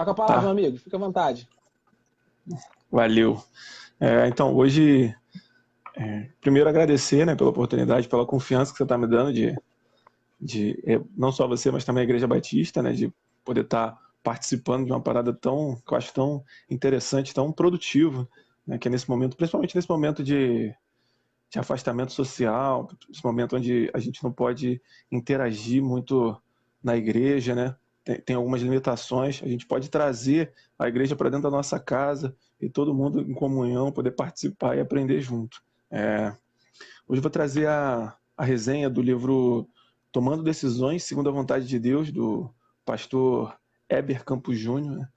Tá com a palavra, meu Tá, amigo. Fica à vontade. valeu. Então, hoje, primeiro agradecer, né, pela oportunidade, pela confiança que você está me dando não só você, mas também a Igreja Batista, né, de poder estar participando de uma parada que eu acho tão interessante, tão produtiva, né, que é nesse momento, principalmente nesse momento de afastamento social, esse momento onde a gente não pode interagir muito na igreja, né? Tem algumas limitações, a gente pode trazer a igreja para dentro da nossa casa e todo mundo em comunhão poder participar e aprender junto. Hoje eu vou trazer a resenha do livro Tomando Decisões segundo a Vontade de Deus, do pastor Heber Campos Júnior, né?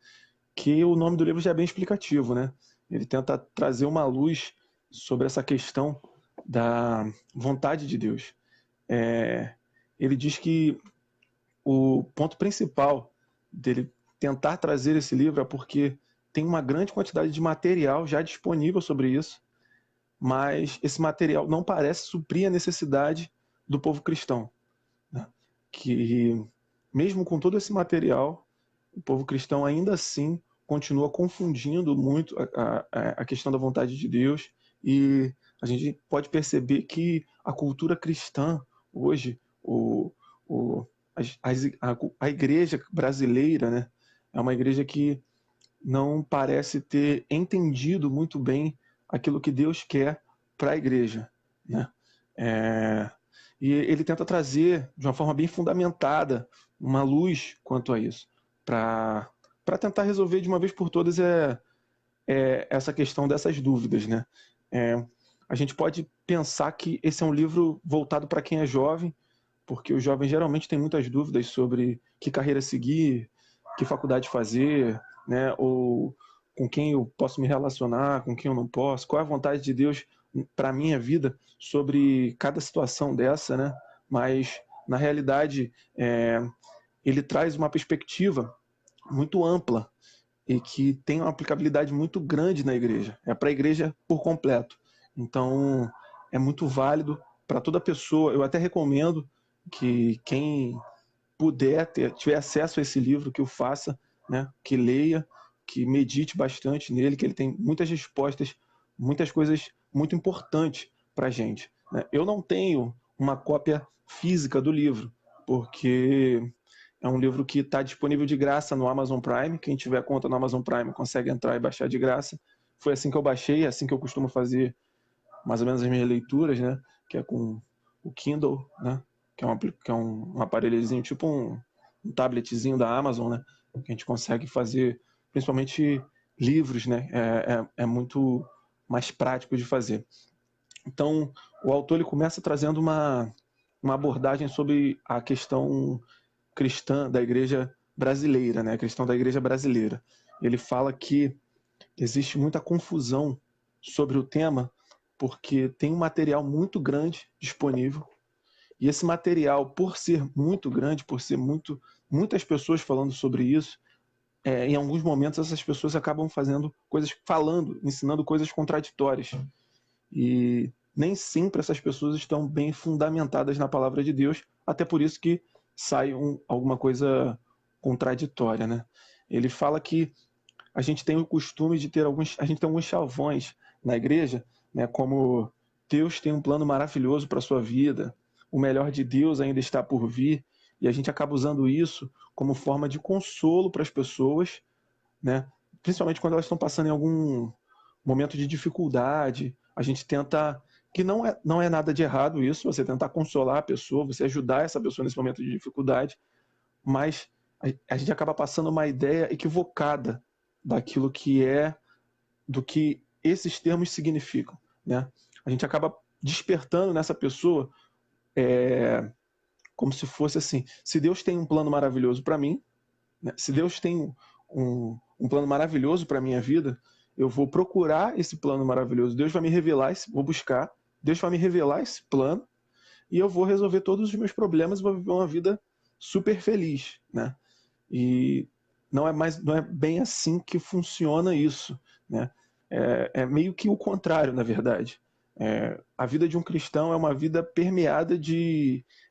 Que o nome do livro já é bem explicativo, né? Ele tenta trazer uma luz sobre essa questão da vontade de Deus. Ele diz que o ponto principal dele tentar trazer esse livro é porque tem uma grande quantidade de material já disponível sobre isso, mas esse material não parece suprir a necessidade do povo cristão, né? Que mesmo com todo esse material, o povo cristão ainda assim continua confundindo muito a questão da vontade de Deus, e a gente pode perceber que a cultura cristã hoje, o, a igreja brasileira, né, é uma igreja que não parece ter entendido muito bem aquilo que Deus quer para a igreja, né? É, e ele tenta trazer de uma forma bem fundamentada uma luz quanto a isso, para tentar resolver de uma vez por todas essa questão dessas dúvidas, né? É, a gente pode pensar que esse é um livro voltado para quem é jovem, porque os jovens geralmente têm muitas dúvidas sobre que carreira seguir, que faculdade fazer, né? Ou com quem eu posso me relacionar, com quem eu não posso, qual é a vontade de Deus para a minha vida sobre cada situação dessa, né? Mas, na realidade, ele traz uma perspectiva muito ampla e que tem uma aplicabilidade muito grande na igreja. É para a igreja por completo. Então, é muito válido para toda pessoa. Eu até recomendo que quem tiver acesso a esse livro, que o faça, né? Que leia, que medite bastante nele, que ele tem muitas respostas, muitas coisas muito importantes para a gente, né? Eu não tenho uma cópia física do livro, porque é um livro que está disponível de graça no Amazon Prime. Quem tiver conta no Amazon Prime consegue entrar e baixar de graça. Foi assim que eu baixei, é assim que eu costumo fazer mais ou menos as minhas leituras, né? Que é com o Kindle, né? Que é um aparelhozinho, tipo um tabletzinho da Amazon, né? Que a gente consegue fazer, principalmente livros, né? É muito mais prático de fazer. Então, o autor ele começa trazendo uma abordagem sobre a questão cristã da igreja brasileira, né? A questão da igreja brasileira. Ele fala que existe muita confusão sobre o tema porque tem um material muito grande disponível, e esse material, por ser muito grande, por ser muitas pessoas falando sobre isso, em alguns momentos essas pessoas acabam ensinando coisas contraditórias, e nem sempre essas pessoas estão bem fundamentadas na palavra de Deus, até por isso que sai alguma coisa contraditória, né? Ele fala que a gente tem o costume de a gente tem alguns chavões na igreja, né, como Deus tem um plano maravilhoso para a sua vida, o melhor de Deus ainda está por vir, e a gente acaba usando isso como forma de consolo para as pessoas, né, principalmente quando elas estão passando em algum momento de dificuldade. A gente tenta, que não é nada de errado isso, você tentar consolar a pessoa, você ajudar essa pessoa nesse momento de dificuldade, mas a gente acaba passando uma ideia equivocada daquilo que do que esses termos significam, né? A gente acaba despertando nessa pessoa como se fosse assim: se Deus tem um plano maravilhoso para mim, né? Se Deus tem um plano maravilhoso para minha vida, eu vou procurar esse plano maravilhoso. Deus vai me revelar, vou buscar. Deus vai me revelar esse plano e eu vou resolver todos os meus problemas e vou viver uma vida super feliz, né? E não é bem assim que funciona isso, né? É meio que o contrário, na verdade. A vida de um cristão é uma vida permeada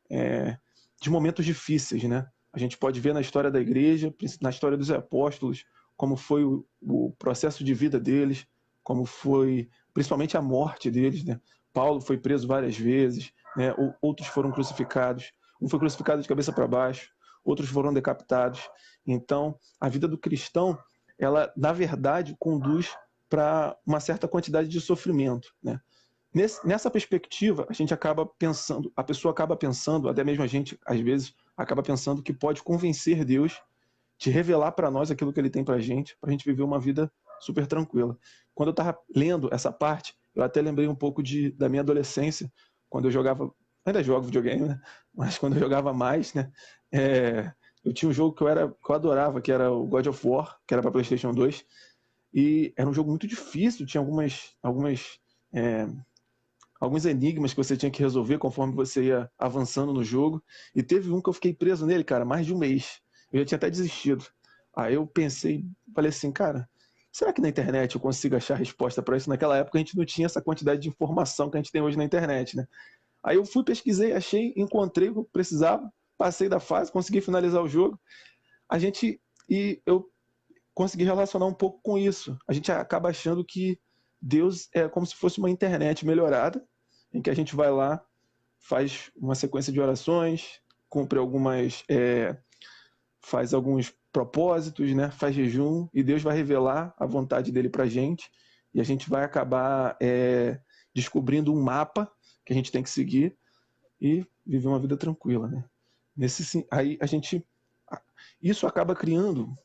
é, de momentos difíceis, né? A gente pode ver na história da igreja, na história dos apóstolos, como foi o processo de vida deles, como foi principalmente a morte deles, né? Paulo foi preso várias vezes, né? Outros foram crucificados. Um foi crucificado de cabeça para baixo, outros foram decapitados. Então, a vida do cristão, ela, na verdade, conduz para uma certa quantidade de sofrimento, né? Nessa perspectiva, a gente acaba pensando, a pessoa acaba pensando, até mesmo a gente, às vezes, acaba pensando que pode convencer Deus de revelar para nós aquilo que ele tem para a gente viver uma vida super tranquila. Quando eu estava lendo essa parte, eu até lembrei um pouco da minha adolescência, quando eu jogava, ainda jogo videogame, né? Mas quando eu jogava mais, né? Eu tinha um jogo que eu adorava, que era o God of War, que era para PlayStation 2, e era um jogo muito difícil, tinha alguns enigmas que você tinha que resolver conforme você ia avançando no jogo. E teve um que eu fiquei preso nele, cara, mais de um mês. Eu já tinha até desistido. Aí eu pensei, falei assim, cara, será que na internet eu consigo achar resposta para isso? Naquela época a gente não tinha essa quantidade de informação que a gente tem hoje na internet, né? Aí eu fui, pesquisei, achei, encontrei o que eu precisava, passei da fase, consegui finalizar o jogo. E eu consegui relacionar um pouco com isso. A gente acaba achando que Deus é como se fosse uma internet melhorada, em que a gente vai lá, faz uma sequência de orações, cumpre faz alguns propósitos, né? Faz jejum, e Deus vai revelar a vontade dele para a gente, e a gente vai acabar descobrindo um mapa que a gente tem que seguir e viver uma vida tranquila, né? Aí isso acaba criando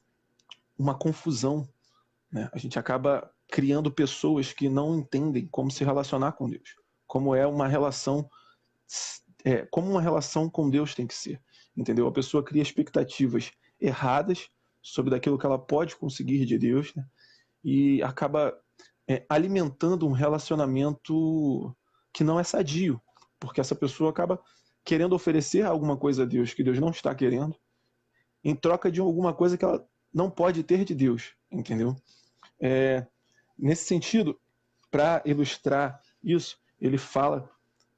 uma confusão, né? A gente acaba criando pessoas que não entendem como se relacionar com Deus, como uma relação com Deus tem que ser, entendeu? A pessoa cria expectativas erradas sobre daquilo que ela pode conseguir de Deus, né? E acaba alimentando um relacionamento que não é sadio, porque essa pessoa acaba querendo oferecer alguma coisa a Deus que Deus não está querendo, em troca de alguma coisa que ela não pode ter de Deus, entendeu? Nesse sentido, para ilustrar isso, ele fala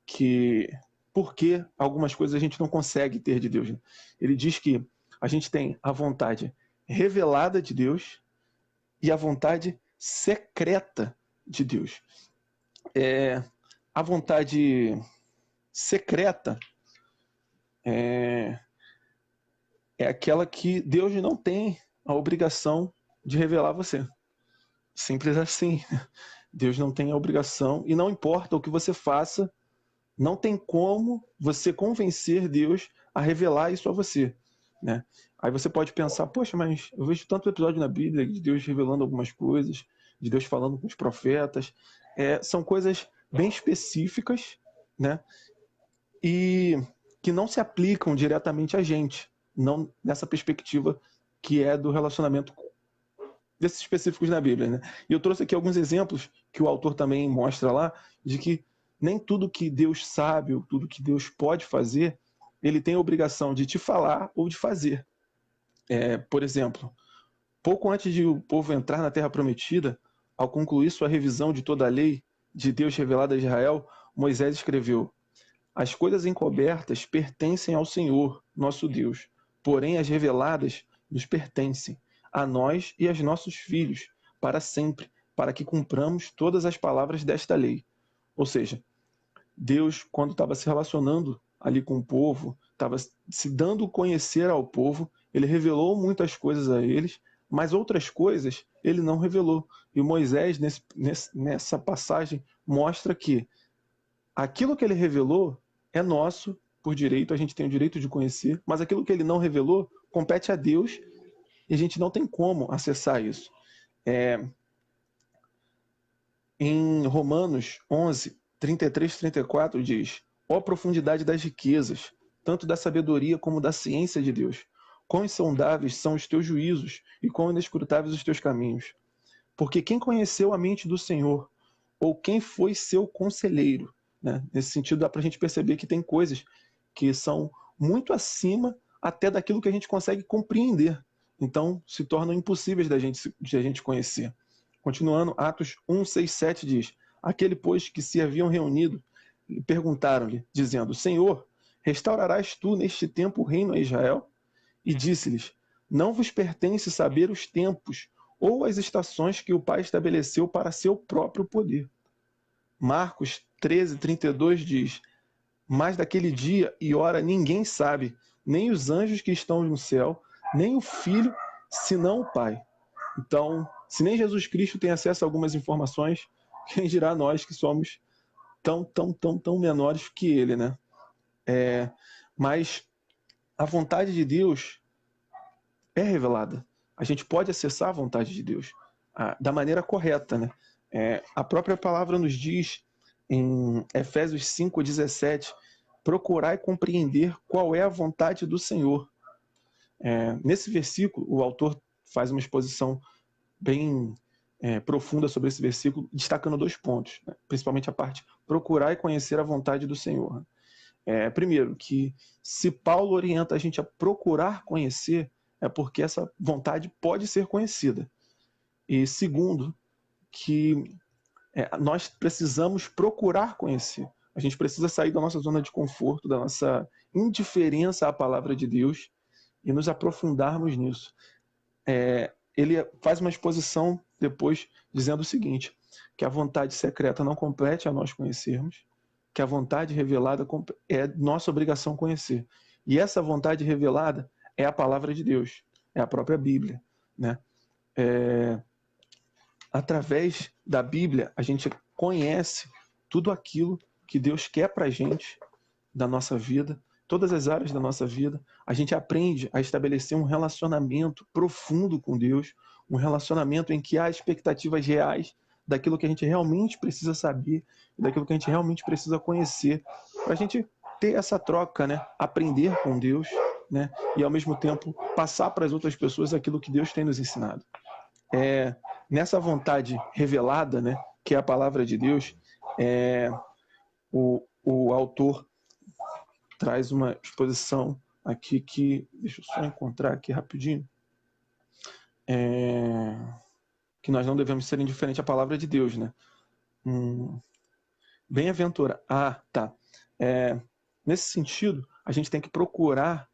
que por que algumas coisas a gente não consegue ter de Deus, né? Ele diz que a gente tem a vontade revelada de Deus e a vontade secreta de Deus. A vontade secreta é aquela que Deus não tem a obrigação de revelar a você. Simples assim. Deus não tem a obrigação, e não importa o que você faça, não tem como você convencer Deus a revelar isso a você, né? Aí você pode pensar, poxa, mas eu vejo tanto episódio na Bíblia de Deus revelando algumas coisas, de Deus falando com os profetas. São coisas bem específicas, né? E que não se aplicam diretamente a gente, não nessa perspectiva que é do relacionamento desses específicos na Bíblia, né? E eu trouxe aqui alguns exemplos que o autor também mostra lá, de que nem tudo que Deus sabe, ou tudo que Deus pode fazer, ele tem a obrigação de te falar ou de fazer. Por exemplo, pouco antes de o povo entrar na Terra Prometida, ao concluir sua revisão de toda a lei de Deus revelada a Israel, Moisés escreveu: as coisas encobertas pertencem ao Senhor, nosso Deus, porém as reveladas nos pertencem, a nós e aos nossos filhos, para sempre, para que cumpramos todas as palavras desta lei. Ou seja, Deus, quando estava se relacionando ali com o povo, estava se dando a conhecer ao povo, ele revelou muitas coisas a eles, mas outras coisas ele não revelou. E Moisés, nessa passagem, mostra que aquilo que ele revelou é nosso por direito, a gente tem o direito de conhecer, mas aquilo que ele não revelou compete a Deus e a gente não tem como acessar isso. Em Romanos 11, 33, 34 diz: ó profundidade das riquezas, tanto da sabedoria como da ciência de Deus. Quão insondáveis são os teus juízos e quão inescrutáveis os teus caminhos. Porque quem conheceu a mente do Senhor, ou quem foi seu conselheiro? Né? Nesse sentido, dá para a gente perceber que tem coisas que são muito acima até daquilo que a gente consegue compreender. Então, se tornam impossíveis de a gente conhecer. Continuando, Atos 1, 6, 7 diz: aquele, pois, que se haviam reunido, perguntaram-lhe, dizendo: Senhor, restaurarás tu neste tempo o reino a Israel? e disse-lhes: não vos pertence saber os tempos ou as estações que o Pai estabeleceu para seu próprio poder. Marcos 13:32 diz: mas daquele dia e hora ninguém sabe, nem os anjos que estão no céu, nem o Filho, senão o Pai. Então, se nem Jesus Cristo tem acesso a algumas informações, quem dirá nós que somos tão menores que ele, né? Mas a vontade de Deus é revelada. A gente pode acessar a vontade de Deus da maneira correta, né? A própria palavra nos diz em Efésios 5:17, procurai compreender qual é a vontade do Senhor. Nesse versículo, o autor faz uma exposição bem profunda sobre esse versículo, destacando 2 pontos, né? Principalmente a parte procurar e conhecer a vontade do Senhor. Primeiro, que se Paulo orienta a gente a procurar conhecer, é porque essa vontade pode ser conhecida. E segundo, que nós precisamos procurar conhecer. A gente precisa sair da nossa zona de conforto, da nossa indiferença à palavra de Deus e nos aprofundarmos nisso. Ele faz uma exposição depois dizendo o seguinte, que a vontade secreta não compete a nós conhecermos, que a vontade revelada é nossa obrigação conhecer. E essa vontade revelada é a palavra de Deus, é a própria Bíblia, né? Através da Bíblia, a gente conhece tudo aquilo que Deus quer para a gente, da nossa vida, todas as áreas da nossa vida. A gente aprende a estabelecer um relacionamento profundo com Deus, um relacionamento em que há expectativas reais daquilo que a gente realmente precisa saber, daquilo que a gente realmente precisa conhecer, para a gente ter essa troca, né? Aprender com Deus, né? E ao mesmo tempo passar para as outras pessoas aquilo que Deus tem nos ensinado. Nessa vontade revelada, né, que é a palavra de Deus, o autor traz uma exposição aqui que, deixa eu só encontrar aqui rapidinho, que nós não devemos ser indiferentes à palavra de Deus, né? Bem-aventurado. Tá. Nesse sentido, a gente tem que procurar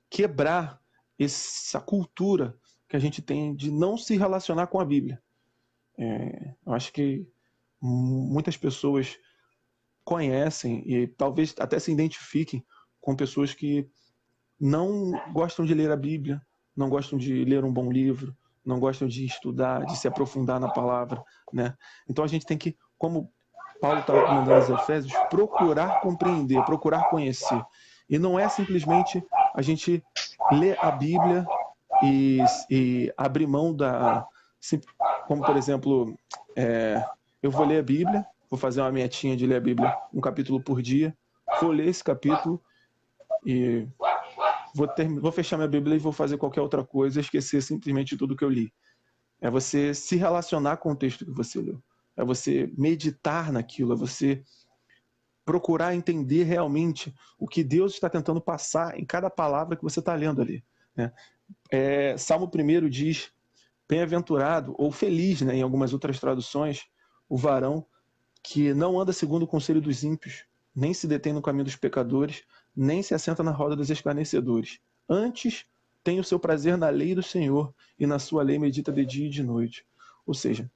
quebrar essa cultura que a gente tem de não se relacionar com a Bíblia. Eu acho que muitas pessoas conhecem e talvez até se identifiquem com pessoas que não gostam de ler a Bíblia, não gostam de ler um bom livro, não gostam de estudar, de se aprofundar na palavra, né? Então a gente tem que, como Paulo está recomendando aos Efésios, procurar compreender, procurar conhecer. E não é simplesmente a gente ler a Bíblia e abrir mão da... Como, por exemplo, eu vou ler a Bíblia, vou fazer uma metinha de ler a Bíblia um capítulo por dia, vou ler esse capítulo e vou fechar minha Bíblia e vou fazer qualquer outra coisa, esquecer simplesmente tudo que eu li. É você se relacionar com o texto que você leu. É você meditar naquilo, é você procurar entender realmente o que Deus está tentando passar em cada palavra que você está lendo ali, né? Salmo 1 diz: bem-aventurado ou feliz, né, em algumas outras traduções, o varão que não anda segundo o conselho dos ímpios, nem se detém no caminho dos pecadores, nem se assenta na roda dos escarnecedores. Antes tem o seu prazer na lei do Senhor, e na sua lei medita de dia e de noite. Ou seja,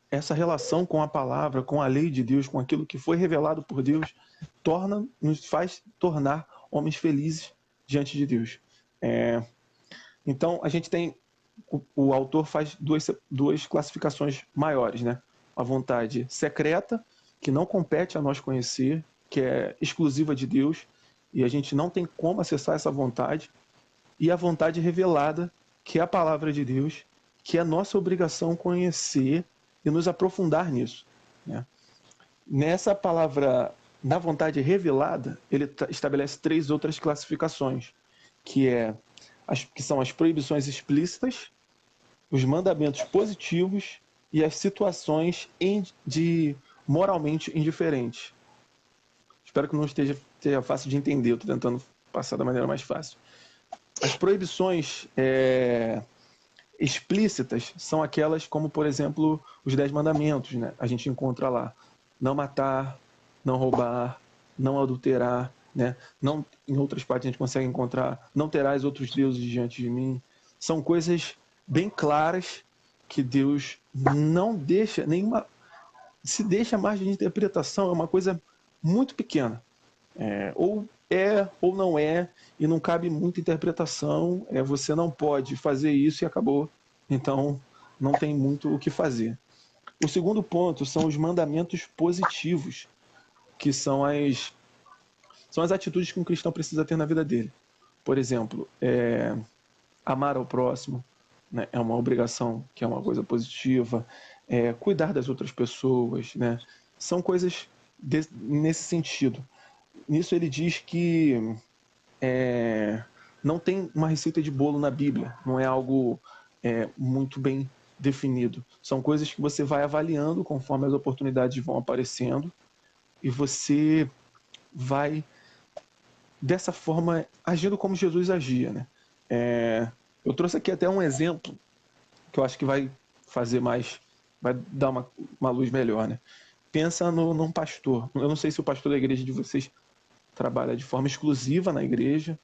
essa relação com a palavra, com a lei de Deus, com aquilo que foi revelado por Deus, nos faz tornar homens felizes diante de Deus. Então, a gente tem... O autor faz duas classificações maiores, né? A vontade secreta, que não compete a nós conhecer, que é exclusiva de Deus, e a gente não tem como acessar essa vontade, e a vontade revelada, que é a palavra de Deus, que é nossa obrigação conhecer e nos aprofundar nisso, né? Nessa palavra, na vontade revelada, ele estabelece 3 outras classificações, que são as proibições explícitas, os mandamentos positivos e as situações de moralmente indiferentes. Espero que não esteja fácil de entender, eu estou tentando passar da maneira mais fácil. As proibições explícitas são aquelas como, por exemplo, os 10 mandamentos, né? A gente encontra lá: não matar, não roubar, não adulterar, né? Não, em outras partes a gente consegue encontrar, não terás outros deuses diante de mim. São coisas bem claras que Deus não deixa nenhuma, se deixa margem de interpretação, é uma coisa muito pequena. Ou é ou não é, e não cabe muita interpretação, você não pode fazer isso e acabou. Então, não tem muito o que fazer. O segundo ponto são os mandamentos positivos, que são as atitudes que um cristão precisa ter na vida dele. Por exemplo, amar ao próximo, né, é uma obrigação, que é uma coisa positiva. Cuidar das outras pessoas, né, são coisas nesse sentido. Nisso ele diz que não tem uma receita de bolo na Bíblia, não é algo muito bem definido. São coisas que você vai avaliando conforme as oportunidades vão aparecendo e você vai, dessa forma, agindo como Jesus agia, né? Eu trouxe aqui até um exemplo que eu acho que vai fazer mais, vai dar uma luz melhor, né? Pensa num pastor. Eu não sei se o pastor da igreja de vocês trabalha de forma exclusiva na igreja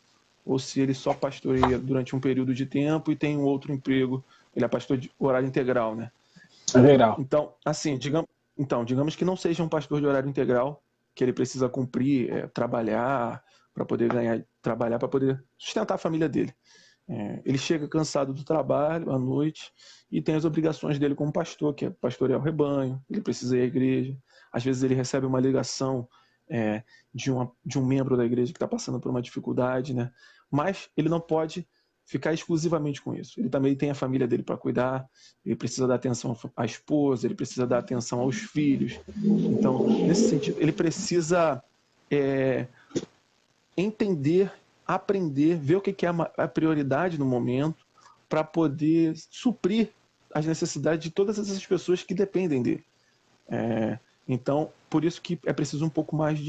ou se ele só pastoreia durante um período de tempo e tem um outro emprego. Ele é pastor de horário integral, né? Integral. Então, assim, digamos que não seja um pastor de horário integral, que ele precisa cumprir, trabalhar para poder trabalhar para poder sustentar a família dele. Ele chega cansado do trabalho à noite e tem as obrigações dele como pastor, que é pastorear o rebanho, ele precisa ir à igreja. Às vezes ele recebe uma ligação de um membro da igreja que está passando por uma dificuldade, né? Mas ele não pode ficar exclusivamente com isso. Ele também tem a família dele para cuidar, ele precisa dar atenção à esposa, ele precisa dar atenção aos filhos. Então, nesse sentido, ele precisa entender, aprender, ver o que é a prioridade no momento para poder suprir as necessidades de todas essas pessoas que dependem dele. Então, por isso que é preciso um pouco mais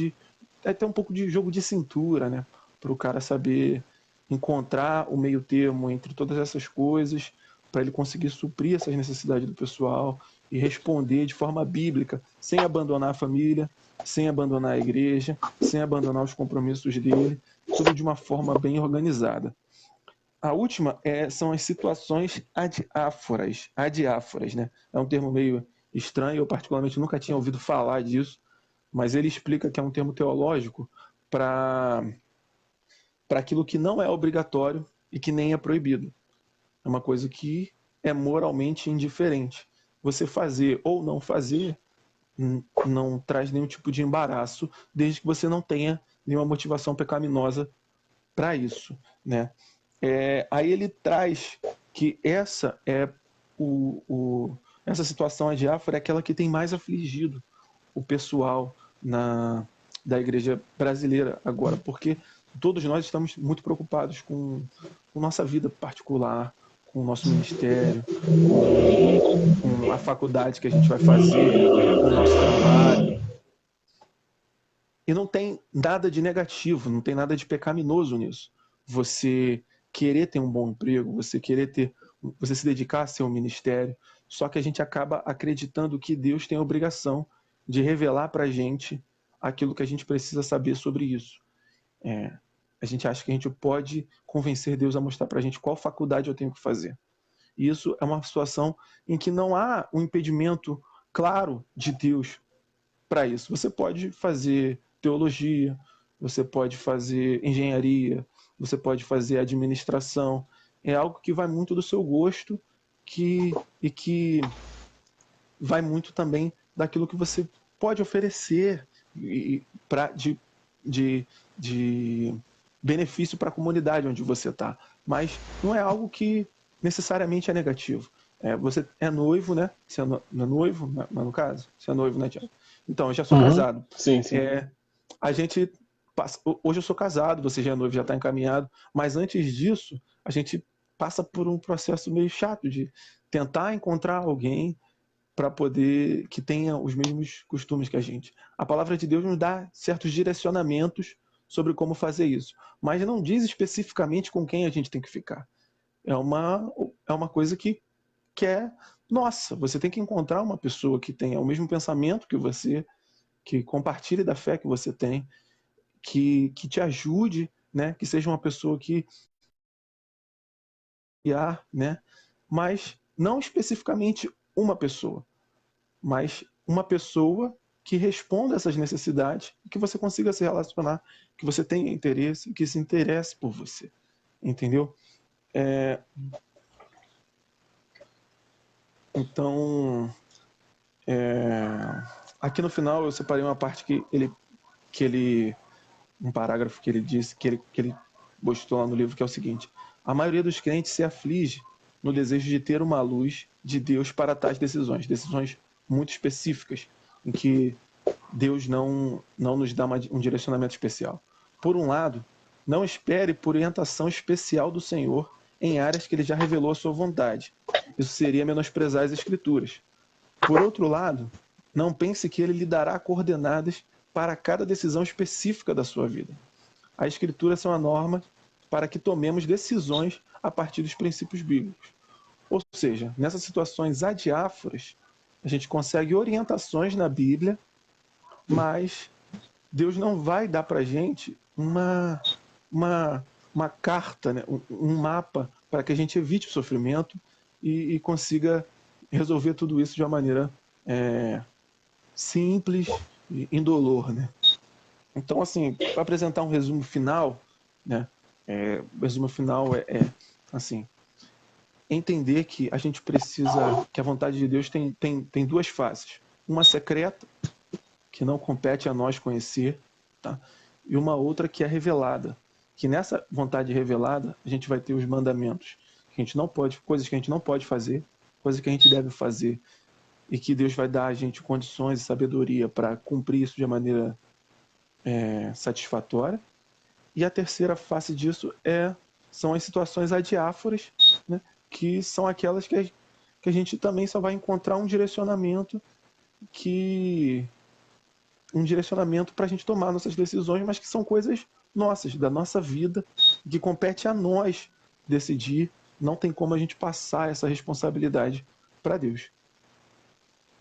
até um pouco de jogo de cintura, né? Para o cara saber encontrar o meio termo entre todas essas coisas, para ele conseguir suprir essas necessidades do pessoal e responder de forma bíblica, sem abandonar a família, sem abandonar a igreja, sem abandonar os compromissos dele, tudo de uma forma bem organizada. A última são as situações adiáforas, né? É um termo meio estranho, eu particularmente nunca tinha ouvido falar disso, mas ele explica que é um termo teológico para aquilo que não é obrigatório e que nem é proibido. É uma coisa que é moralmente indiferente. Você fazer ou não fazer não traz nenhum tipo de embaraço, desde que você não tenha nenhuma motivação pecaminosa para isso, né? Aí ele traz que essa essa situação adiáfora é aquela que tem mais afligido o pessoal da igreja brasileira agora, porque todos nós estamos muito preocupados com nossa vida particular, com o nosso ministério, com a faculdade que a gente vai fazer, com o nosso trabalho. E não tem nada de negativo, não tem nada de pecaminoso nisso. Você querer ter um bom emprego, você se dedicar a seu ministério, só que a gente acaba acreditando que Deus tem a obrigação de revelar para a gente aquilo que a gente precisa saber sobre isso. A gente acha que a gente pode convencer Deus a mostrar para a gente qual faculdade eu tenho que fazer. E isso é uma situação em que não há um impedimento claro de Deus para isso. Você pode fazer teologia, você pode fazer engenharia, você pode fazer administração. É algo que vai muito do seu gosto e que vai muito também daquilo que você pode oferecer de benefício para a comunidade onde você está. Mas não é algo que necessariamente é negativo. Você é noivo, né? Você não é noivo, no caso? Você é noivo, né, Tiago? Então, eu já sou casado. Sim, sim. A gente hoje eu sou casado, você já é noivo, já está encaminhado, mas antes disso, a gente passa por um processo meio chato de tentar encontrar alguém para poder que tenha os mesmos costumes que a gente. A palavra de Deus nos dá certos direcionamentos sobre como fazer isso, mas não diz especificamente com quem a gente tem que ficar. É uma coisa que é nossa. Você tem que encontrar uma pessoa que tenha o mesmo pensamento que você, que compartilhe da fé que você tem. que te ajude, né? Que seja uma pessoa que né? Mas não especificamente uma pessoa, mas uma pessoa que responda a essas necessidades, que você consiga se relacionar, que você tenha interesse, que se interesse por você, entendeu? Então, aqui no final eu separei uma parte que ele um parágrafo que ele disse, que ele postou lá no livro, que é o seguinte: a maioria dos crentes se aflige no desejo de ter uma luz de Deus para tais decisões muito específicas, em que Deus não nos dá um direcionamento especial. Por um lado, não espere por orientação especial do Senhor em áreas que ele já revelou a sua vontade. Isso seria menosprezar as Escrituras. Por outro lado, não pense que ele lhe dará coordenadas para cada decisão específica da sua vida. As Escrituras são a norma para que tomemos decisões a partir dos princípios bíblicos. Ou seja, nessas situações adiáforas, a gente consegue orientações na Bíblia, mas Deus não vai dar para a gente uma carta, né? um mapa para que a gente evite o sofrimento e consiga resolver tudo isso de uma maneira simples e indolor, né? Então, assim, para apresentar um resumo final, né? O resumo final assim, entender que a gente precisa, que a vontade de Deus tem duas faces. Uma secreta, que não compete a nós conhecer, tá? E uma outra que é revelada, que nessa vontade revelada a gente vai ter os mandamentos, que a gente não pode, coisas que a gente não pode fazer, coisas que a gente deve fazer, e que Deus vai dar a gente condições e sabedoria para cumprir isso de maneira satisfatória. E a terceira face disso são as situações adiáforas, né, que são aquelas que a gente também só vai encontrar um direcionamento para a gente tomar nossas decisões, mas que são coisas nossas, da nossa vida, que compete a nós decidir. Não tem como a gente passar essa responsabilidade para Deus.